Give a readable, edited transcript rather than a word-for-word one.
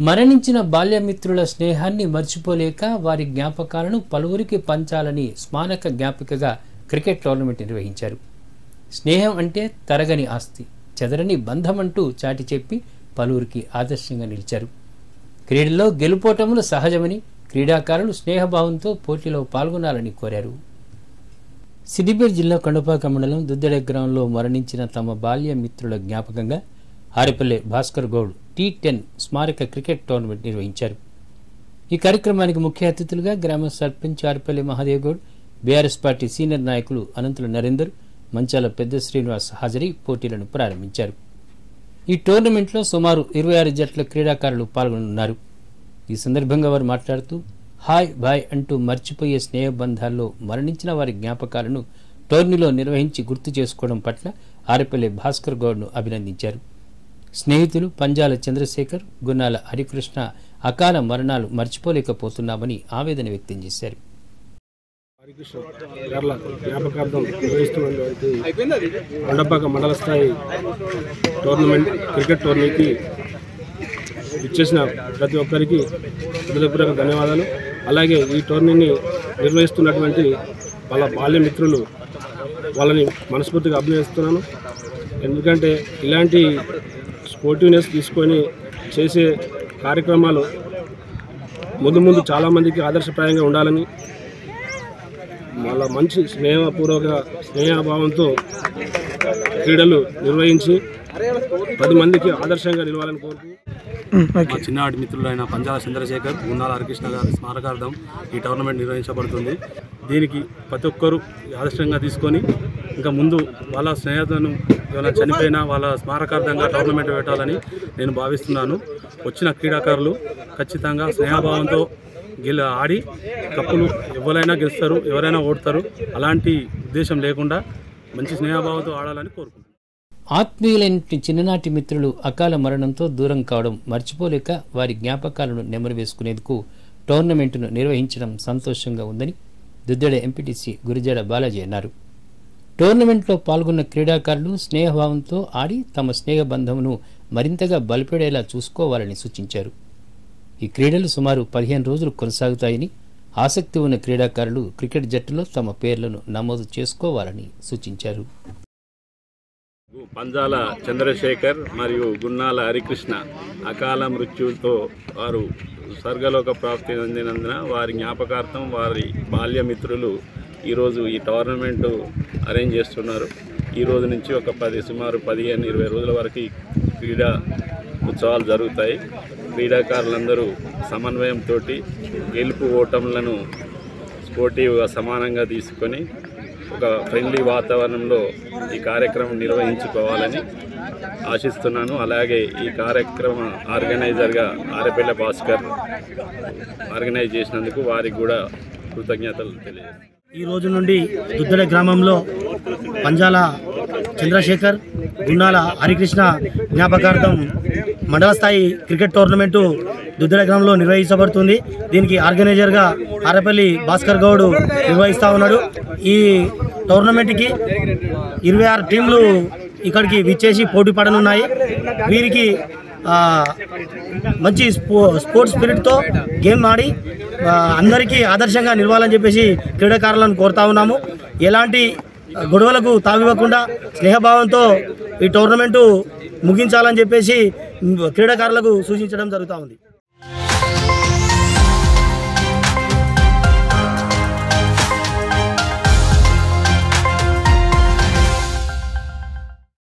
మరణించిన బాల్యమిత్రుల స్నేహాన్ని మర్చిపోలేక వారి జ్ఞాపకాలను పలువురికి పంచాలని స్మారక జ్ఞాపికగా క్రికెట్ టోర్నమెంట్ నిర్వహించారు. స్నేహం అంటే తరగని ఆస్తి, చెదరని బంధమంటూ చాటి చెప్పి పలువురికి ఆదర్శంగా నిలిచారు. క్రీడల్లో గెలుపోటములు సహజమని క్రీడాకారులు స్నేహభావంతో పోటీలో పాల్గొనాలని కోరారు. సిద్దిపేట జిల్లా కొండపాక మండలం దుద్దెడ గ్రామంలో మరణించిన తమ బాల్య మిత్రుల జ్ఞాపకంగా ఆరేపల్లె భాస్కర్ గౌడ్ T10 స్మారక క్రికెట్ టోర్నమెంట్ నిర్వహించారు. ఈ కార్యక్రమానికి ముఖ్య అతిథులుగా గ్రామ సర్పంచ్ ఆరేపల్లె మహాదేవ్ గౌడ్, బీఆర్ఎస్ పార్టీ సీనియర్ నాయకులు అనంతుల నరేందర్, మంచాల పెద్ద శ్రీనివాస్ హాజరై పోటీలను ప్రారంభించారు. ఈ టోర్నమెంట్లో సుమారు 26 జట్ల క్రీడాకారులు పాల్గొనున్నారు. ఈ సందర్భంగా వారు మాట్లాడుతూ హాయ్ బాయ్ అంటూ మర్చిపోయే స్నేహబంధాల్లో మరణించిన వారి జ్ఞాపకాలను టోర్నీలో నిర్వహించి గుర్తు చేసుకోవడం పట్ల ఆరేపల్లె భాస్కర్ గౌడ్ను అభినందించారు. స్నేహితులు పంజాల చంద్రశేఖర్, గున్నాల హరికృష్ణ అకాల మరణాలు మర్చిపోలేకపోతున్నామని ఆవేదన వ్యక్తం చేశారు. జ్ఞాపకార్థం నిర్వహిస్తున్నటువంటి కొండపాక మండల స్థాయి టోర్నమెంట్ క్రికెట్ టోర్నీకి ఇచ్చేసిన ప్రతి ఒక్కరికి హృదయపూర్వక ధన్యవాదాలు. అలాగే ఈ టోర్నీని నిర్వహిస్తున్నటువంటి వాళ్ళ బాల్య మిత్రులు వాళ్ళని మనస్ఫూర్తిగా అభినందిస్తున్నాను. ఎందుకంటే ఇలాంటి స్పోర్టివ్నెస్ తీసుకొని చేసే కార్యక్రమాలు ముందు చాలామందికి ఆదర్శప్రాయంగా ఉండాలని, వాళ్ళ మంచి స్నేహభావంతో క్రీడలు నిర్వహించి 10 మందికి ఆదర్శంగా నిలవాలని కోరుతూ మా చిన్ననాటి మిత్రులైన పంజాల చంద్రశేఖర్, గున్నాల హరికృష్ణ గారి స్మారకార్థం ఈ టోర్నమెంట్ నిర్వహించబడుతుంది. దీనికి ప్రతి ఒక్కరూ ఆదర్శంగా తీసుకొని ఇంకా ముందు వాళ్ళ స్నేహితులను ఏమైనా చనిపోయినా వాళ్ళ స్మారకార్థంగా టోర్నమెంట్ పెట్టాలని నేను భావిస్తున్నాను. వచ్చిన క్రీడాకారులు ఖచ్చితంగా స్నేహభావంతో ఆడి కప్పులు ఎవరైనా గెలుస్తారు, ఎవరైనా ఓడతారు. అలాంటి ఉద్దేశం లేకుండా మంచి స్నేహభావంతో ఆడాలని కోరుకుంటున్నాను. ఆత్మీయులైన చిన్ననాటి మిత్రులు అకాల మరణంతో దూరం కావడం మర్చిపోలేక వారి జ్ఞాపకాలను నెమరు వేసుకునేందుకు టోర్నమెంటును నిర్వహించడం సంతోషంగా ఉందని దుద్దెడ ఎంపీటీసీ గురిజాడ బాలాజీ అన్నారు. టోర్నమెంట్లో పాల్గొన్న క్రీడాకారులు స్నేహభావంతో ఆడి తమ స్నేహబంధమును మరింతగా బలపడేలా చూసుకోవాలని సూచించారు. ఈ క్రీడలు సుమారు 15 రోజులు కొనసాగుతాయని, ఆసక్తి ఉన్న క్రీడాకారులు క్రికెట్ జట్టులో తమ పేర్లను నమోదు చేసుకోవాలని సూచించారు. పంజాల చంద్రశేఖర్ మరియు గున్నాల హరికృష్ణ అకాల మృత్యుతో వారు స్వర్గలోక ప్రాప్తి చెందినందున వారి జ్ఞాపకార్థం వారి బాల్యమిత్రులు ఈరోజు ఈ టోర్నమెంటు అరేంజ్ చేస్తున్నారు. ఈ రోజు నుంచి సుమారు 15-20 రోజుల వరకు క్రీడా ఉత్సవాలు జరుగుతాయి. క్రీడాకారులందరూ సమన్వయంతో గెలుపు ఓటములను స్పోర్టివ్గా సమానంగా తీసుకొని ఒక ఫ్రెండ్లీ వాతావరణంలో ఈ కార్యక్రమం నిర్వహించుకోవాలని ఆశిస్తున్నాను. అలాగే ఈ కార్యక్రమ ఆర్గనైజర్గా ఆరేపల్లె భాస్కర్ ఆర్గనైజ్ చేసినందుకు వారికి కూడా కృతజ్ఞతలు తెలియజేస్తాను. ఈ రోజు నుండి దుద్దెడ గ్రామంలో పంజాల చంద్రశేఖర్, గున్నాల హరికృష్ణ జ్ఞాపకార్థం మండల స్థాయి క్రికెట్ టోర్నమెంటు దుద్దెడ గ్రామంలో నిర్వహించబడుతుంది. దీనికి ఆర్గనైజర్గా ఆరేపల్లి భాస్కర్ గౌడ్ నిర్వహిస్తూ ఉన్నాడు. ఈ టోర్నమెంట్కి 26 టీంలు ఇక్కడికి విచ్చేసి పోటీ పడనున్నాయి. వీరికి మంచి స్పోర్ట్స్ స్పిరిట్తో గేమ్ ఆడి అందరికీ ఆదర్శంగా నిలవాలని చెప్పేసి క్రీడాకారులను కోరుతా ఉన్నాము. ఎలాంటి గొడవలకు తావివ్వకుండా స్నేహభావంతో ఈ టోర్నమెంటు ముగించాలని చెప్పేసి క్రీడాకారులకు సూచించడం జరుగుతూ ఉంది.